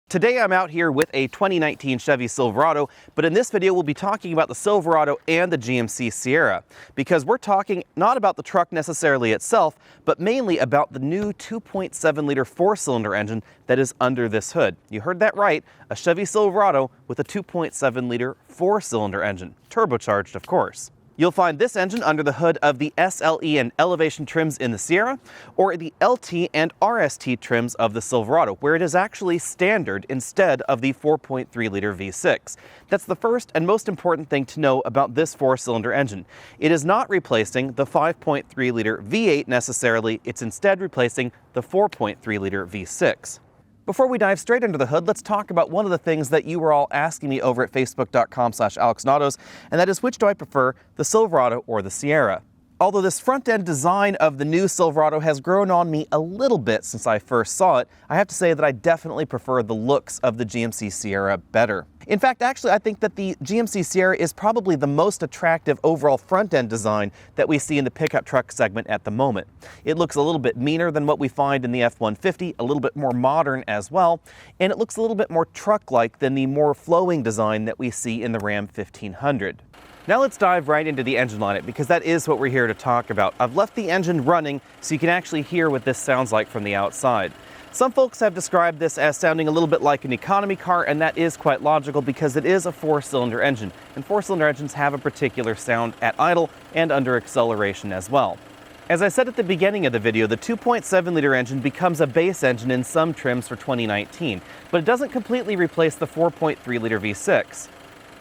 Today I'm out here with a 2019 Chevy Silverado, but in this video we'll be talking about the Silverado and the GMC Sierra, because we're talking not about the truck necessarily itself, but mainly about the new 2.7-liter four-cylinder engine that is under this hood. You heard that right, a Chevy Silverado with a 2.7-liter four-cylinder engine, turbocharged of course. You'll find this engine under the hood of the SLE and Elevation trims in the Sierra, or the LT and RST trims of the Silverado, where it is actually standard instead of the 4.3-liter V6. That's the first and most important thing to know about this four-cylinder engine. It is not replacing the 5.3-liter V8 necessarily, it's instead replacing the 4.3-liter V6. Before we dive straight into the hood, let's talk about one of the things that you were all asking me over at facebook.com/AlexNautos, and that is, which do I prefer, the Silverado or the Sierra? Although this front-end design of the new Silverado has grown on me a little bit since I first saw it, I have to say that I definitely prefer the looks of the GMC Sierra better. In fact, actually, I think that the GMC Sierra is probably the most attractive overall front-end design that we see in the pickup truck segment at the moment. It looks a little bit meaner than what we find in the F-150, a little bit more modern as well, and it looks a little bit more truck-like than the more flowing design that we see in the Ram 1500. Now let's dive right into the engine lineup, because that is what we're here to talk about. I've left the engine running so you can actually hear what this sounds like from the outside. Some folks have described this as sounding a little bit like an economy car, and that is quite logical because it is a four-cylinder engine, and four-cylinder engines have a particular sound at idle and under acceleration as well. As I said at the beginning of the video, the 2.7-liter engine becomes a base engine in some trims for 2019, but it doesn't completely replace the 4.3-liter V6.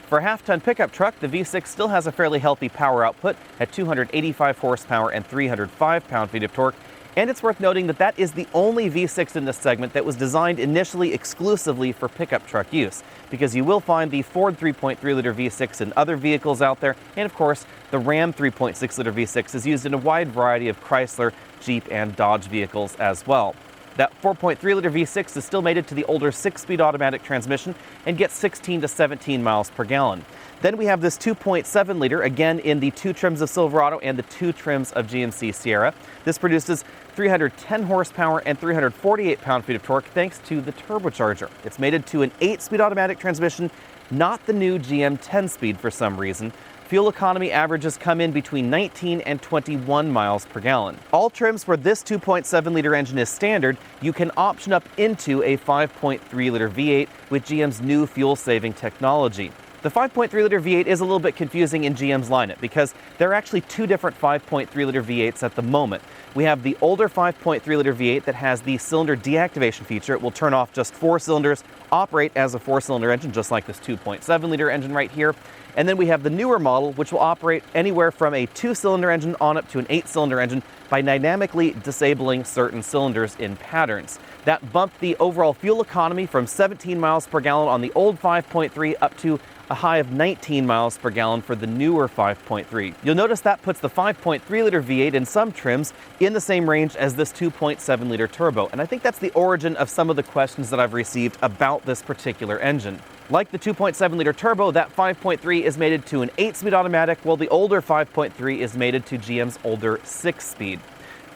For a half-ton pickup truck, the V6 still has a fairly healthy power output at 285 horsepower and 305 pound-feet of torque, and it's worth noting that that is the only V6 in this segment that was designed initially exclusively for pickup truck use, because you will find the Ford 3.3-liter V6 in other vehicles out there, and of course, the Ram 3.6-liter V6 is used in a wide variety of Chrysler, Jeep, and Dodge vehicles as well. That 4.3-liter V6 is still mated to the older 6-speed automatic transmission and gets 16 to 17 miles per gallon. Then we have this 2.7-liter, again in the two trims of Silverado and the two trims of GMC Sierra. This produces 310 horsepower and 348 pound-feet of torque thanks to the turbocharger. It's mated to an 8-speed automatic transmission, not the new GM 10-speed for some reason. Fuel economy averages come in between 19 and 21 miles per gallon. All trims where this 2.7-liter engine is standard, you can option up into a 5.3-liter V8 with GM's new fuel-saving technology. The 5.3-liter V8 is a little bit confusing in GM's lineup because there are actually two different 5.3-liter V8s at the moment. We have the older 5.3-liter V8 that has the cylinder deactivation feature. It will turn off just 4 cylinders, operate as a 4-cylinder engine, just like this 2.7-liter engine right here. And then we have the newer model, which will operate anywhere from a 2-cylinder engine on up to an 8-cylinder engine by dynamically disabling certain cylinders in patterns. That bumped the overall fuel economy from 17 miles per gallon on the old 5.3 up to a high of 19 miles per gallon for the newer 5.3. You'll notice that puts the 5.3-liter V8 in some trims in the same range as this 2.7-liter turbo, and I think that's the origin of some of the questions that I've received about this particular engine. Like the 2.7-liter turbo, that 5.3 is mated to an 8-speed automatic, while the older 5.3 is mated to GM's older 6-speed.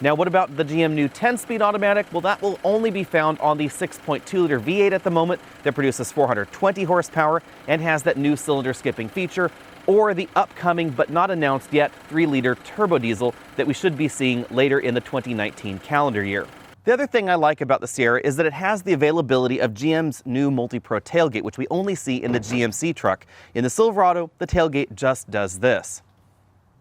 Now, what about the GM new 10-speed automatic? Well, that will only be found on the 6.2-liter V8 at the moment that produces 420 horsepower and has that new cylinder skipping feature, or the upcoming but not announced yet 3-liter turbo diesel that we should be seeing later in the 2019 calendar year. The other thing I like about the Sierra is that it has the availability of GM's new multi-pro tailgate, which we only see in the GMC truck. In the Silverado, the tailgate just does this.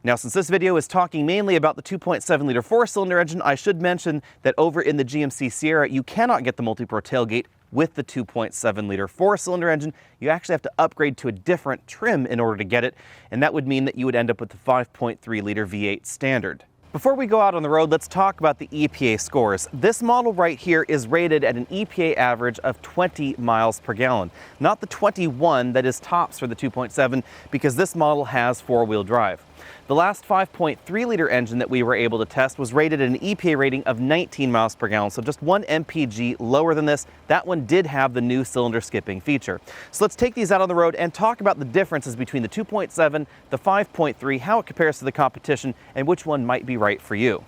Now, since this video is talking mainly about the 2.7-liter four-cylinder engine, I should mention that over in the GMC Sierra, you cannot get the multi-pro tailgate with the 2.7-liter four-cylinder engine. You actually have to upgrade to a different trim in order to get it, and that would mean that you would end up with the 5.3-liter V8 standard. Before we go out on the road, let's talk about the EPA scores. This model right here is rated at an EPA average of 20 miles per gallon, not the 21 that is tops for the 2.7, because this model has four-wheel drive. The last 5.3-liter engine that we were able to test was rated at an EPA rating of 19 miles per gallon, so just 1 mpg lower than this. That one did have the new cylinder skipping feature. So let's take these out on the road and talk about the differences between the 2.7, the 5.3, how it compares to the competition, and which one might be right for you.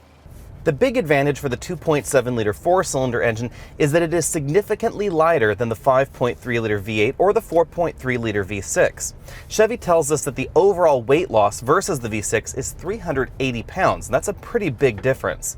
The big advantage for the 2.7-liter four-cylinder engine is that it is significantly lighter than the 5.3-liter V8 or the 4.3-liter V6. Chevy tells us that the overall weight loss versus the V6 is 380 pounds, and that's a pretty big difference.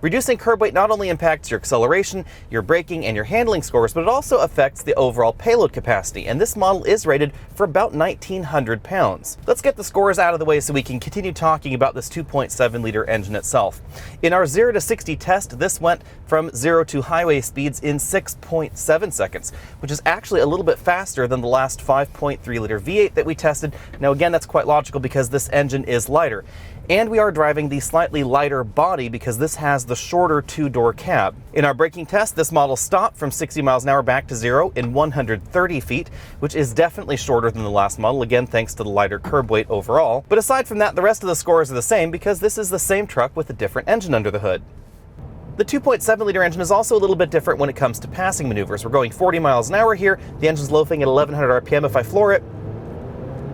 Reducing curb weight not only impacts your acceleration, your braking, and your handling scores, but it also affects the overall payload capacity, and this model is rated for about 1,900 pounds. Let's get the scores out of the way so we can continue talking about this 2.7-liter engine itself. In our 0 to 60 test, this went from 0 to highway speeds in 6.7 seconds, which is actually a little bit faster than the last 5.3-liter V8 that we tested. Now again, that's quite logical because this engine is lighter. And we are driving the slightly lighter body because this has the shorter two-door cab. In our braking test, this model stopped from 60 miles an hour back to 0 in 130 feet, which is definitely shorter than the last model, again thanks to the lighter curb weight overall. But aside from that, the rest of the scores are the same because this is the same truck with a different engine under the hood. The 2.7-liter engine is also a little bit different when it comes to passing maneuvers. We're going 40 miles an hour here, the engine's loafing at 1100 RPM. If I floor it,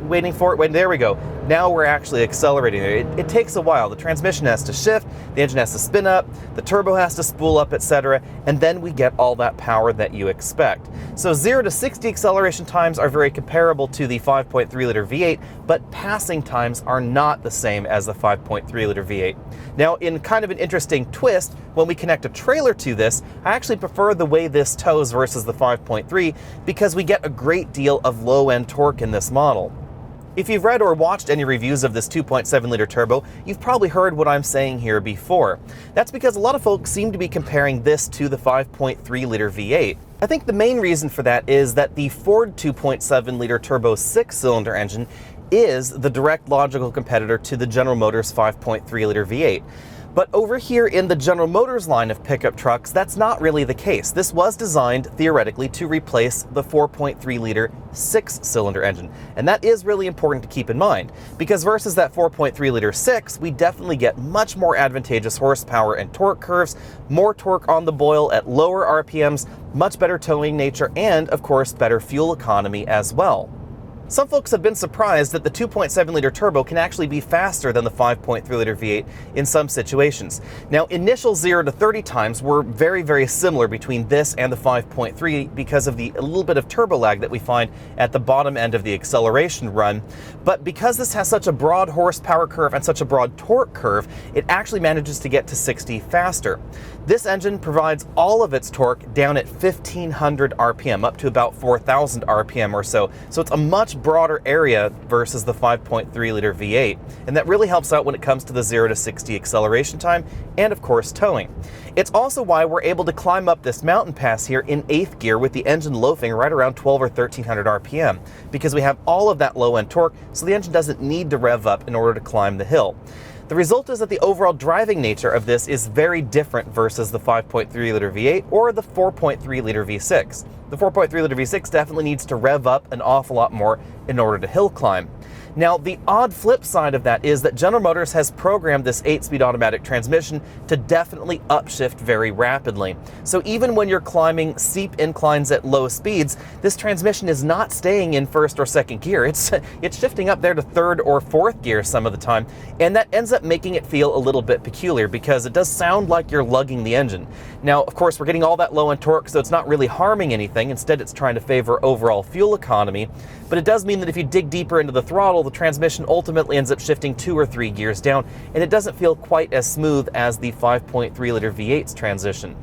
waiting for it, there we go. Now we're actually accelerating there. It takes a while. The transmission has to shift, the engine has to spin up, the turbo has to spool up, etc., and then we get all that power that you expect. So 0 to 60 acceleration times are very comparable to the 5.3-liter V8, but passing times are not the same as the 5.3-liter V8. Now, in kind of an interesting twist, when we connect a trailer to this, I actually prefer the way this tows versus the 5.3 because we get a great deal of low-end torque in this model. If you've read or watched any reviews of this 2.7-liter turbo, you've probably heard what I'm saying here before. That's because a lot of folks seem to be comparing this to the 5.3-liter V8. I think the main reason for that is that the Ford 2.7-liter turbo 6-cylinder engine is the direct logical competitor to the General Motors 5.3-liter V8. But over here in the General Motors line of pickup trucks, that's not really the case. This was designed, theoretically, to replace the 4.3-liter 6-cylinder engine. And that is really important to keep in mind, because versus that 4.3-liter 6, we definitely get much more advantageous horsepower and torque curves, more torque on the boil at lower RPMs, much better towing nature, and, of course, better fuel economy as well. Some folks have been surprised that the 2.7-liter turbo can actually be faster than the 5.3-liter V8 in some situations. Now, initial 0 to 30 times were very, very similar between this and the 5.3 because of the little bit of turbo lag that we find at the bottom end of the acceleration run. But because this has such a broad horsepower curve and such a broad torque curve, it actually manages to get to 60 faster. This engine provides all of its torque down at 1500 RPM, up to about 4000 RPM or so. So it's a much broader area versus the 5.3-liter V8, and that really helps out when it comes to the 0 to 60 acceleration time and, of course, towing. It's also why we're able to climb up this mountain pass here in 8th gear with the engine loafing right around 12 or 1300 RPM, because we have all of that low-end torque, so the engine doesn't need to rev up in order to climb the hill. The result is that the overall driving nature of this is very different versus the 5.3-liter V8 or the 4.3-liter V6. The 4.3-liter V6 definitely needs to rev up an awful lot more in order to hill climb. Now, the odd flip side of that is that General Motors has programmed this 8-speed automatic transmission to definitely upshift very rapidly. So even when you're climbing steep inclines at low speeds, this transmission is not staying in 1st or 2nd gear. It's shifting up there to 3rd or 4th gear some of the time, and that ends up making it feel a little bit peculiar because it does sound like you're lugging the engine. Now, of course, we're getting all that low-end torque, so it's not really harming anything. Instead, it's trying to favor overall fuel economy. But it does mean that if you dig deeper into the throttle, the transmission ultimately ends up shifting 2 or 3 gears down, and it doesn't feel quite as smooth as the 5.3-liter V8's transition.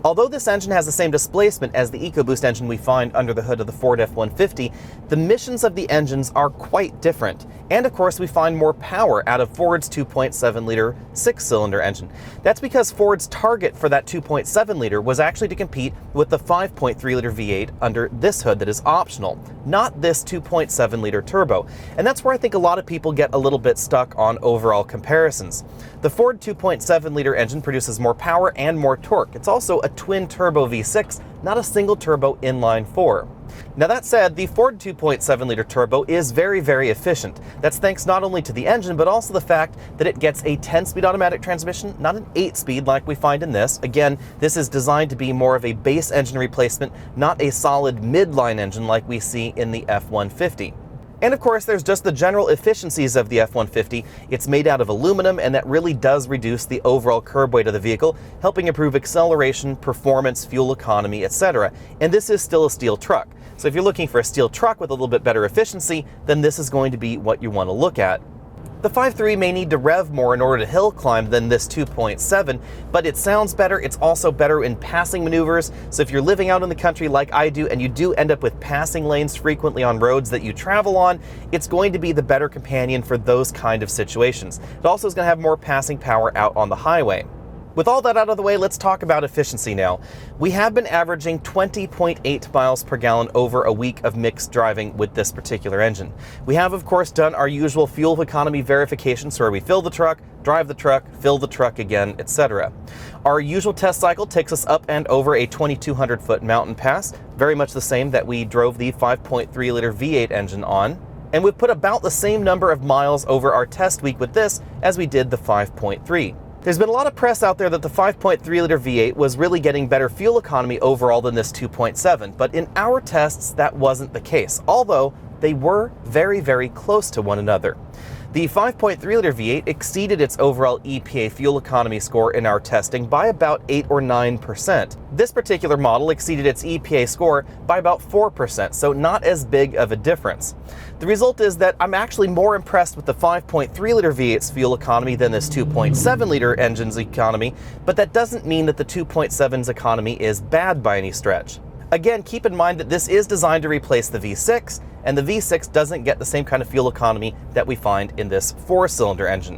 Although this engine has the same displacement as the EcoBoost engine we find under the hood of the Ford F-150, the missions of the engines are quite different. And of course, we find more power out of Ford's 2.7-liter 6-cylinder engine. That's because Ford's target for that 2.7-liter was actually to compete with the 5.3-liter V8 under this hood that is optional, not this 2.7-liter turbo. And that's where I think a lot of people get a little bit stuck on overall comparisons. The Ford 2.7-liter engine produces more power and more torque. It's also a twin-turbo V6, not a single-turbo inline-4. Now that said, the Ford 2.7-liter turbo is very, very efficient. That's thanks not only to the engine, but also the fact that it gets a 10-speed automatic transmission, not an 8-speed like we find in this. Again, this is designed to be more of a base engine replacement, not a solid midline engine like we see in the F-150. And of course, there's just the general efficiencies of the F-150. It's made out of aluminum, and that really does reduce the overall curb weight of the vehicle, helping improve acceleration, performance, fuel economy, etc. And this is still a steel truck. So if you're looking for a steel truck with a little bit better efficiency, then this is going to be what you want to look at. The 5.3 may need to rev more in order to hill climb than this 2.7, but it sounds better. It's also better in passing maneuvers. So if you're living out in the country like I do, and you do end up with passing lanes frequently on roads that you travel on, it's going to be the better companion for those kind of situations. It also is going to have more passing power out on the highway. With all that out of the way, let's talk about efficiency now. We have been averaging 20.8 miles per gallon over a week of mixed driving with this particular engine. We have, of course, done our usual fuel economy verifications where we fill the truck, drive the truck, fill the truck again, etc. Our usual test cycle takes us up and over a 2,200-foot mountain pass, very much the same that we drove the 5.3-liter V8 engine on. And we've put about the same number of miles over our test week with this as we did the 5.3. There's been a lot of press out there that the 5.3-liter V8 was really getting better fuel economy overall than this 2.7, but in our tests that wasn't the case, although they were very, very close to one another. The 5.3-liter V8 exceeded its overall EPA fuel economy score in our testing by about 8 or 9%. This particular model exceeded its EPA score by about 4%, so not as big of a difference. The result is that I'm actually more impressed with the 5.3-liter V8's fuel economy than this 2.7-liter engine's economy, but that doesn't mean that the 2.7's economy is bad by any stretch. Again, keep in mind that this is designed to replace the V6, and the V6 doesn't get the same kind of fuel economy that we find in this 4-cylinder engine.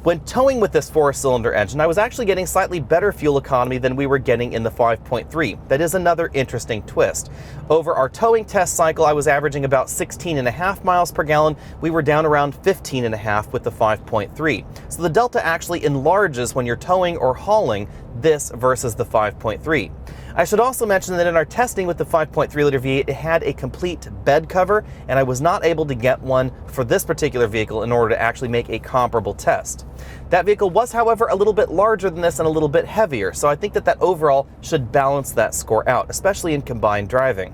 When towing with this 4-cylinder engine, I was actually getting slightly better fuel economy than we were getting in the 5.3. That is another interesting twist. Over our towing test cycle, I was averaging about 16.5 miles per gallon. We were down around 15.5 with the 5.3. So the delta actually enlarges when you're towing or hauling this versus the 5.3. I should also mention that in our testing with the 5.3-liter V8, it had a complete bed cover, and I was not able to get one for this particular vehicle in order to actually make a comparable test. That vehicle was, however, a little bit larger than this and a little bit heavier, so I think that overall should balance that score out, especially in combined driving.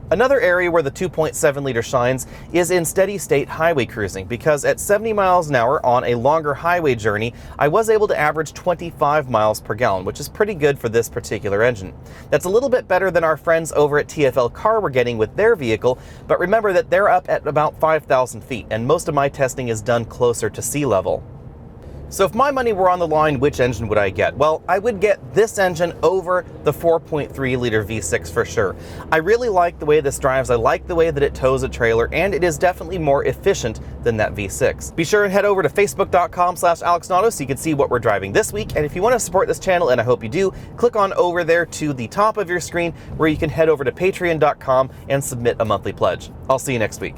Another area where the 2.7-liter shines is in steady-state highway cruising, because at 70 miles an hour on a longer highway journey, I was able to average 25 miles per gallon, which is pretty good for this particular engine. That's a little bit better than our friends over at TFL Car were getting with their vehicle, but remember that they're up at about 5,000 feet, and most of my testing is done closer to sea level. So if my money were on the line, which engine would I get? Well, I would get this engine over the 4.3-liter V6 for sure. I really like the way this drives, I like the way that it tows a trailer, and it is definitely more efficient than that V6. Be sure and head over to facebook.com/AlexNauto so you can see what we're driving this week, and if you want to support this channel, and I hope you do, click on over there to the top of your screen where you can head over to patreon.com and submit a monthly pledge. I'll see you next week.